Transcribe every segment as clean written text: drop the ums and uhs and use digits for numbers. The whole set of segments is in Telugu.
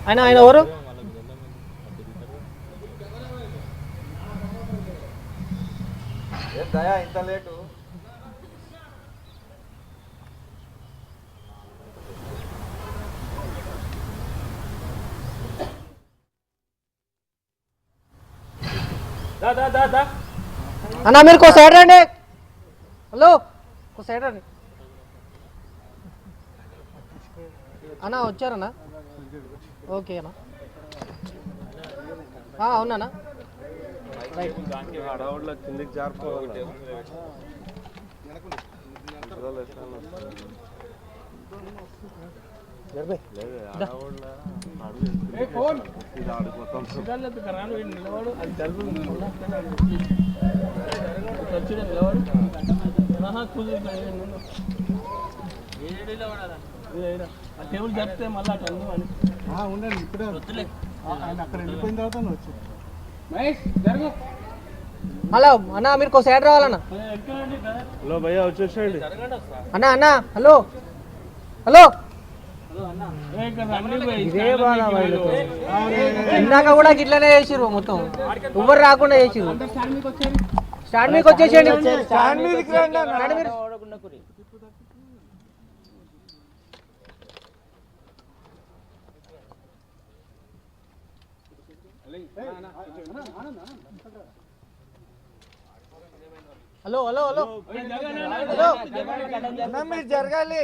ఆయన ఆయన ఎవరు? ఇంత లేటు అన్న మీరు కో సైడ్ రండి. హలో కో సైడ్ రండి అన్న. వచ్చారన్నా? ఓకే అన్న. అవునా కిందికి జారుకోవాలి. టేబుల్ చెప్తే మళ్ళీ అట్లా ఉండండి. ఇప్పుడే ఆయన అక్కడ వెళ్ళిపోయిన తర్వాత వచ్చి మహేష్ జరుగు. హలో అన్న మీరు కో సైడ్ రావాలన్న. హలో భయ్యా వచ్చేసేయండి అన్న అన్న. Hello hello. ఇందాక కూడా గిట్లనే చేసిర్రు, మొత్తం ఎవరు రాకుండా చేసిర్రు. స్టాండ్ మీకు వచ్చేసేయండి. హలో హలో హలో హలో మీరు జరగాలి.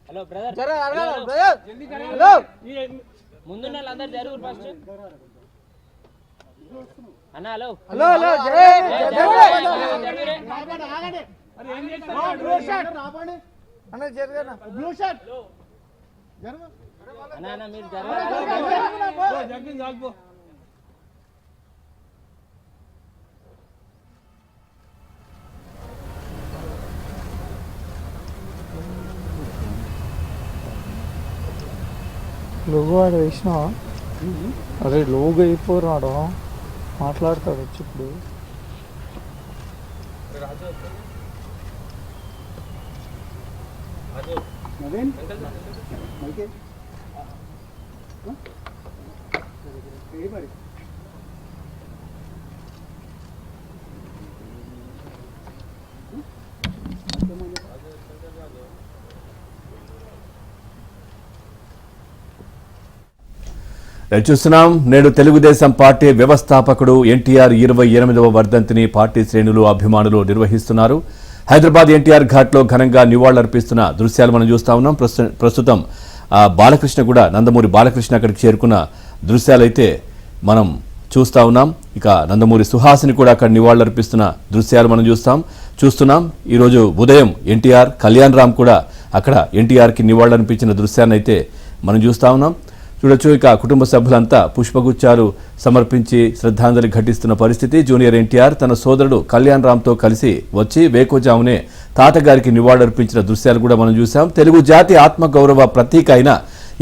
హలో బ్రదర్, హలో ముందున్న వాళ్ళందరూ జరుగు ఫస్ట్ అన్న. హలో హలో హలో అన్న జరగనా బ్లూ షర్ట్ అన్న మీరు జరుగు. లోగో ఆడ వేసినావా? అరే లోగో అయిపోరాడు, మాట్లాడతాడు వచ్చి ఇప్పుడు. చూస్తున్నాం. నేడు తెలుగుదేశం పార్టీ వ్యవస్థాపకుడు ఎన్టీఆర్ 28వ వర్ధంతిని పార్టీ శ్రేణులు, అభిమానులు నిర్వహిస్తున్నారు. హైదరాబాద్ ఎన్టీఆర్ ఘాట్లో ఘనంగా నివాళులర్పిస్తున్న దృశ్యాలు మనం చూస్తా ఉన్నాం. ప్రస్తుతం బాలకృష్ణ కూడా, నందమూరి బాలకృష్ణ అక్కడికి చేరుకున్న దృశ్యాలైతే మనం చూస్తా ఉన్నాం. ఇక నందమూరి సుహాసిని కూడా అక్కడ నివాళులర్పిస్తున్న దృశ్యాలు మనం చూస్తున్నాం. ఈరోజు ఉదయం ఎన్టీఆర్, కళ్యాణ్ రామ్ కూడా అక్కడ ఎన్టీఆర్కి నివాళులర్పించిన దృశ్యాన్ని అయితే మనం చూస్తా ఉన్నాం. చూడొచ్చు. ఇక కుటుంబ సభ్యులంతా పుష్పగుచ్చాలు సమర్పించి శ్రద్ధాంజలి ఘటిస్తున్న పరిస్థితి. జూనియర్ ఎన్టీఆర్ తన సోదరుడు కళ్యాణ్ రామ్తో కలిసి వచ్చి వేకోజామునే తాతగారికి నివాళులర్పించిన దృశ్యాలు కూడా మనం చూసాం. తెలుగు జాతి ఆత్మగౌరవ ప్రతీక అయిన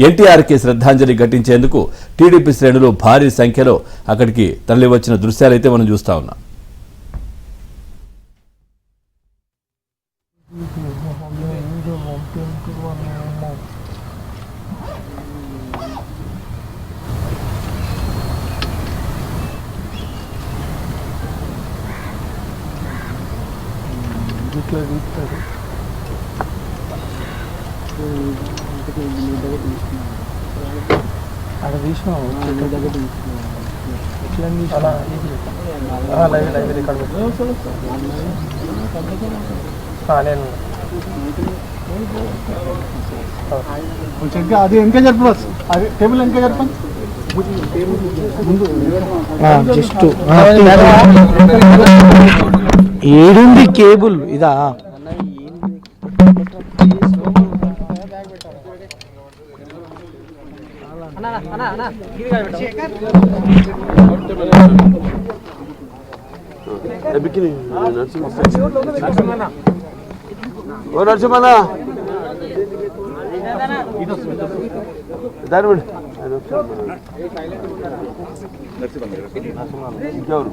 ఎన్టీఆర్కి శ్రద్ధాంజలి ఘటించేందుకు టీడీపీ శ్రేణులు భారీ సంఖ్యలో అక్కడికి తరలివచ్చిన దృశ్యాలైతే మనం చూస్తా ఉన్నాం. ఇట్లా తీస్తారు. అక్కడ తీసినావు కొంచెం అది వెనక జరుపు, అది టేబుల్ వెనక జరపండి. జస్ట్ ఏడుంది కేబుల్ ఇదా? నరసింహన్న దాని ఇంకెవరు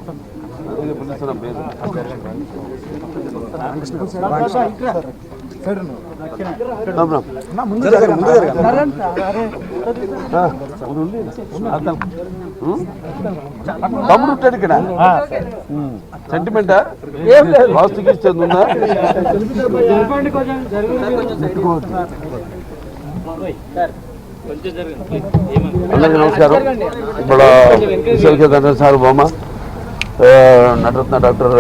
తమ్ముడు ఉంటాడు ఇక్కడ సెంటిమెంటా వాస్తుకి ఇచ్చేది ఉందా? అందరికీ నమస్కారం. ఇప్పుడు విశ్వవిఖ్యాత సార్ బొమ్మ నటరత్న డాక్టర్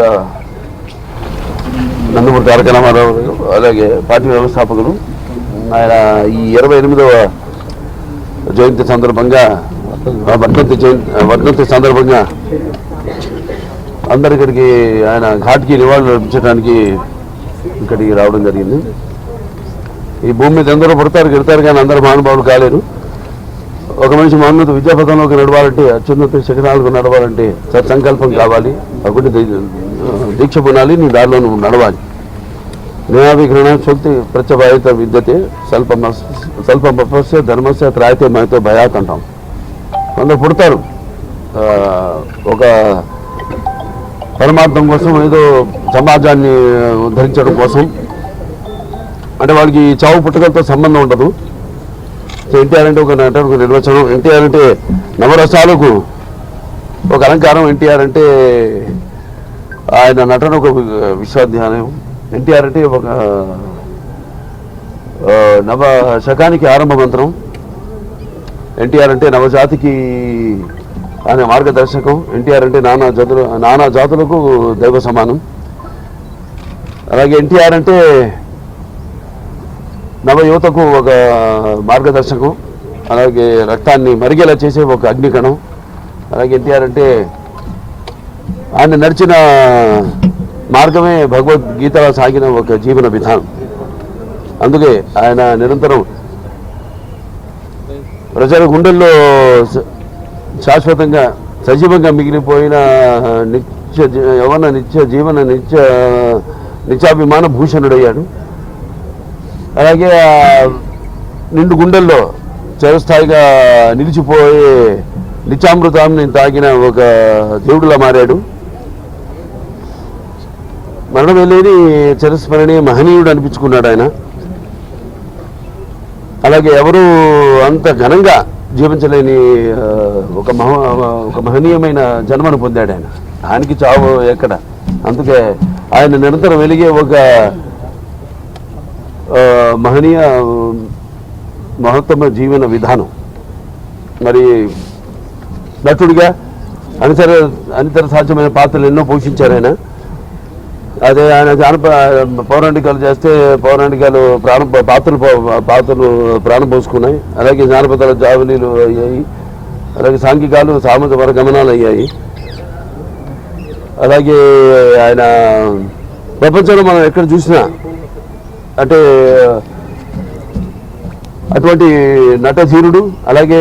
నందమూరి తారక రామారావు అలాగే పార్టీ వ్యవస్థాపకులు ఆయన ఈ 28వ జయంతి సందర్భంగా వర్ధంతి సందర్భంగా అందరిక్కడికి ఆయన ఘాట్కి నివాళులు అర్పించడానికి ఇక్కడికి రావడం జరిగింది. ఈ భూమి మీద ఎందరో పుడతారు గెడతారు కానీ అందరూ మహానుభావులు కాలేరు. ఒక మనిషి మహోన్నత విద్యాపథంలోకి నడవాలంటే అత్యున్నత శిఖరాలకు నడవాలంటే సత్సంకల్పం కావాలి, ఒకటి దీక్ష పొందాలి, నీ దారిలో నువ్వు నడవాలి. న్యాయవిగ్రహణ శక్తి ప్రత్యభాయిత విద్యతే స్వల్పమస్య ధర్మస్య త్రాయతే మహితో భయాత్ అంటాం. కొందరు పుడతారు ఒక పరమార్థం కోసం, ఏదో సమాజాన్ని ఉద్ధరించడం కోసం, అంటే వాళ్ళకి చావు పుట్టుకలతో సంబంధం ఉండదు. ఎన్టీఆర్ అంటే ఒక నటుడికి నిర్వచనం, ఎన్టీఆర్ అంటే నవరసాలకు ఒక అలంకారం, ఎన్టీఆర్ అంటే ఆయన నటన ఒక విశ్వాధ్యానం, ఎన్టీఆర్ అంటే ఒక నవ శకానికి ఆరంభ మంత్రం, ఎన్టీఆర్ అంటే నవజాతికి ఆయన మార్గదర్శకం, ఎన్టీఆర్ అంటే నానా జాతులకు దైవ సమానం. అలాగే ఎన్టీఆర్ అంటే నవయువతకు ఒక మార్గదర్శకం, అలాగే రక్తాన్ని మరిగేలా చేసే ఒక అగ్నికణం. అలాగే ఎన్టీఆర్ అంటే ఆయన నడిచిన మార్గమే భగవద్గీతలో సాగిన ఒక జీవన విధానం. అందుకే ఆయన నిరంతరం ప్రజల గుండెల్లో శాశ్వతంగా సజీవంగా మిగిలిపోయిన నిత్యాభిమాన భూషణుడయ్యాడు. అలాగే నిండు గుండెల్లో చిరస్థాయిగా నిలిచిపోయే నిత్యామృతాన్ని తాగిన ఒక దేవుడిలా మారాడు. మరణం లేని చిరస్మరణీయ మహనీయుడు అనిపించుకున్నాడు ఆయన. అలాగే ఎవరు అంత ఘనంగా జీవించలేని ఒక మహనీయమైన జన్మను పొందాడు ఆయన. ఆయనకి చావు ఎక్కడ. అందుకే ఆయన నిరంతరం వెలిగే ఒక మహనీయ మహత్తమ జీవన విధానం. మరి నటుడిగా అనితర సాధ్యమైన పాత్రలు ఎన్నో పోషించారు ఆయన. అదే ఆయన పౌరాణికాలు చేస్తే పౌరాణికాలు పాత్రలు ప్రాణం పోసుకున్నాయి. అలాగే జానపదాల జావలీలు అయ్యాయి. అలాగే సాంఘికాలు సామాజిక వర్గమనాలు అయ్యాయి. అలాగే ఆయన ప్రపంచంలో మనం ఎక్కడ చూసినా అంటే అటువంటి నటధీరుడు, అలాగే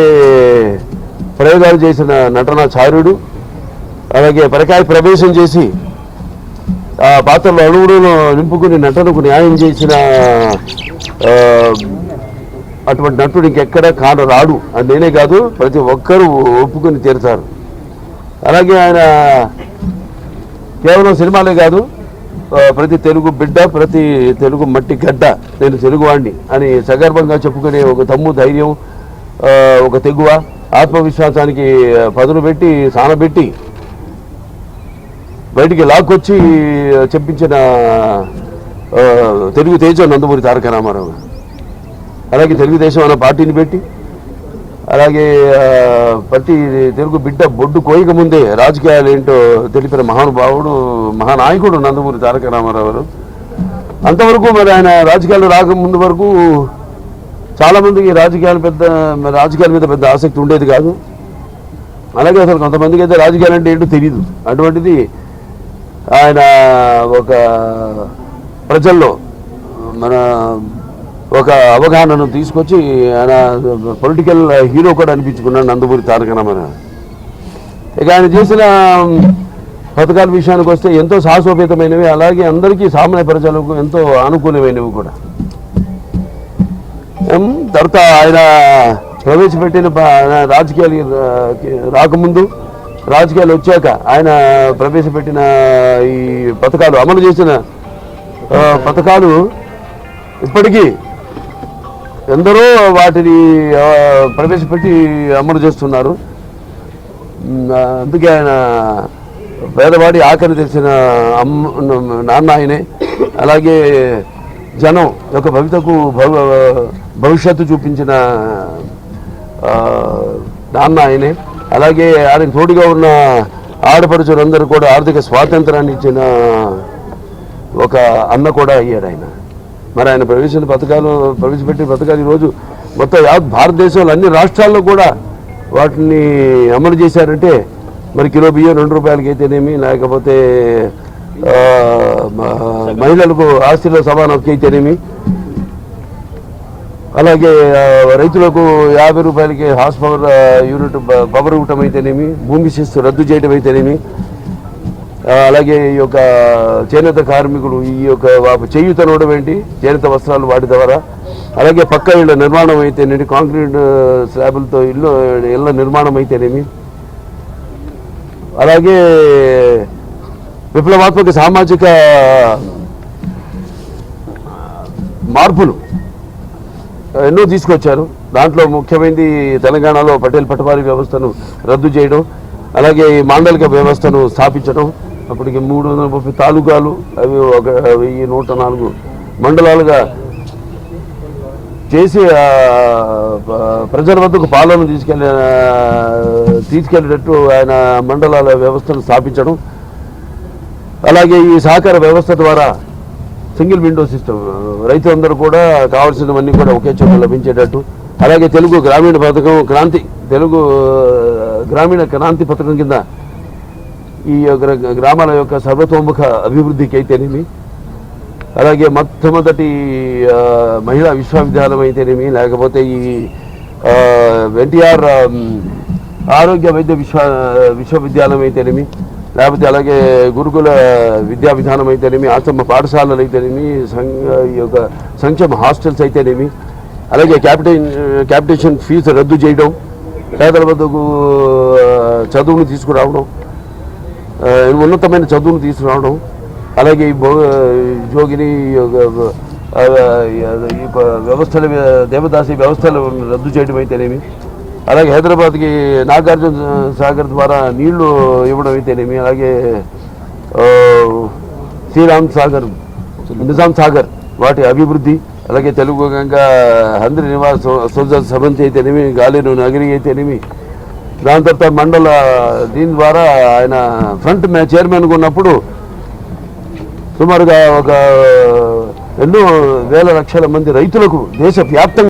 ప్రయోగాలు చేసిన నటనాచార్యుడు, అలాగే పరకాయ ప్రవేశం చేసి ఆ పాత్రలో అణువులను నింపుకుని నటనకు న్యాయం చేసిన అటువంటి నటుడు ఇంకెక్కడ రాడు. అది నేనే కాదు, ప్రతి ఒక్కరూ ఒప్పుకొని తీరుతారు. అలాగే ఆయన కేవలం సినిమాలే కాదు, ప్రతి తెలుగు బిడ్డ, ప్రతి తెలుగు మట్టి గడ్డ, నేను తెలుగువాడిని అని సగర్భంగా చెప్పుకునే ఒక దమ్ము, ధైర్యం, ఒక తెగువ, ఆత్మవిశ్వాసానికి పదును పెట్టి సానబెట్టి బయటికి లాక్కొచ్చి చెప్పించిన తెలుగు తేజం నందమూరి తారక రామారావు. అలాగే తెలుగుదేశం అన్న పార్టీని పెట్టి, అలాగే ప్రతి తెలుగు బిడ్డ బొడ్డు కోయక ముందే రాజకీయాలు ఏంటో తెలిపిన మహానుభావుడు, మహానాయకుడు నందమూరి తారక రామారావు. అంతవరకు మరి ఆయన రాజకీయాలు రాకముందు వరకు చాలామందికి రాజకీయాల మీద పెద్ద ఆసక్తి ఉండేది కాదు. అలాగే అసలు కొంతమందికి అయితే రాజకీయాలు అంటే ఏంటో తెలియదు. అటువంటిది ఆయన ఒక ప్రజల్లో మన ఒక అవగాహనను తీసుకొచ్చి ఆయన పొలిటికల్ హీరో కూడా అనిపించుకున్నాడు నందమూరి తారక రామారావు. ఇక ఆయన చేసిన పథకాల విషయానికి వస్తే ఎంతో సాహసోపేతమైనవి, అలాగే అందరికీ సామాన్య ప్రజలకు ఎంతో అనుకూలమైనవి కూడా. తర్వాత ఆయన ప్రవేశపెట్టిన రాజకీయాలు రాకముందు, రాజకీయాలు వచ్చాక ఆయన ప్రవేశపెట్టిన ఈ పథకాలు, అమలు చేసిన పథకాలు ఇప్పటికీ ఎందరో వాటిని ప్రవేశపెట్టి అమలు చేస్తున్నారు. అందుకే ఆయన పేదవాడి ఆఖరి తెలిసిన నాన్న ఆయనే. అలాగే జనం యొక్క భవిష్యత్తు చూపించిన నాన్న ఆయనే. అలాగే ఆయన తోడుగా ఉన్న ఆడపడుచులందరూ కూడా ఆర్థిక స్వాతంత్రాన్ని ఇచ్చిన ఒక అన్న కూడా అయ్యాడు ఆయన. మరి ఆయన ప్రవేశపెట్టిన పథకాలు ఈరోజు మొత్తం భారతదేశంలో అన్ని రాష్ట్రాల్లో కూడా వాటిని అమలు చేశారంటే మరి కిలో బియ్యం 2 రూపాయలకి అయితేనేమి, లేకపోతే మహిళలకు ఆస్తిలో సమాన హక్కు అయితేనేమి, అలాగే రైతులకు 50 రూపాయలకి హార్స్ పవర్ యూనిట్ పవర్ ఇవ్వటం అయితేనేమి, భూమి శిస్తు రద్దు చేయడం అయితేనేమి, అలాగే ఈ యొక్క చేనేత కార్మికులు ఈ యొక్క చేయూత ఇవ్వడం ఏంటి, చేనేత వస్త్రాలు వాటి ద్వారా, అలాగే పక్క ఇళ్ళ నిర్మాణం అయితేనేమి, కాంక్రీట్ స్లాబులతో ఇళ్ళ నిర్మాణం అయితేనేమి, అలాగే విప్లవాత్మక సామాజిక మార్పులు ఎన్నో తీసుకొచ్చారు. దాంట్లో ముఖ్యమైనది తెలంగాణలో పటేల్ పటవారీ వ్యవస్థను రద్దు చేయడం, అలాగే ఈ మాండలిక వ్యవస్థను స్థాపించడం. అప్పటికి 330 తాలూకాలు, అవి 1104 మండలాలుగా చేసి ప్రజల వద్దకు పాలన తీసుకెళ్ళేటట్టు ఆయన మండలాల వ్యవస్థను స్థాపించడం. అలాగే ఈ సహకార వ్యవస్థ ద్వారా సింగిల్ విండో సిస్టమ్, రైతులందరూ కూడా కావాల్సినవన్నీ కూడా ఒకే చోట లభించేటట్టు. అలాగే తెలుగు గ్రామీణ క్రాంతి పథకం కింద ఈ గ్రామాల యొక్క సర్వతోముఖ అభివృద్ధికి అయితేనేమి, అలాగే మొట్టమొదటి మహిళా విశ్వవిద్యాలయం అయితేనేమి, లేకపోతే ఈ ఎన్టీఆర్ ఆరోగ్య వైద్య విశ్వవిద్యాలయం అయితేనేమి, లేకపోతే అలాగే గురుకుల విద్యా విధానం అయితేనేమి, ఆశ్రమ పాఠశాలలు అయితేనేమి, ఈ యొక్క సంక్షేమ హాస్టల్స్ అయితేనేమి, అలాగే క్యాపిటేషన్ ఫీజు రద్దు చేయడం, పేదల వద్దకు చదువును తీసుకురావడం, ఉన్నతమైన చదువును తీసుకురావడం, అలాగే ఈ జోగిని వ్యవస్థల దేవదాసి వ్యవస్థలు రద్దు చేయడం అయితేనేమి, అలాగే హైదరాబాద్కి నాగార్జున సాగర్ ద్వారా నీళ్లు ఇవ్వడం అయితేనేమి, అలాగే శ్రీరామ్ సాగర్, నిజాం సాగర్ వాటి అభివృద్ధి, అలాగే తెలుగు గంగా హంద్రి నివాస్ సమంతి అయితేనేమి, గాలేరు నగరి అయితేనేమి, దాని తర్వాత మండల దీని ద్వారా ఆయన ఫ్రంట్ చైర్మన్గా ఉన్నప్పుడు సుమారుగా ఎన్నో వేల లక్షల మంది రైతులకు దేశవ్యాప్తంగా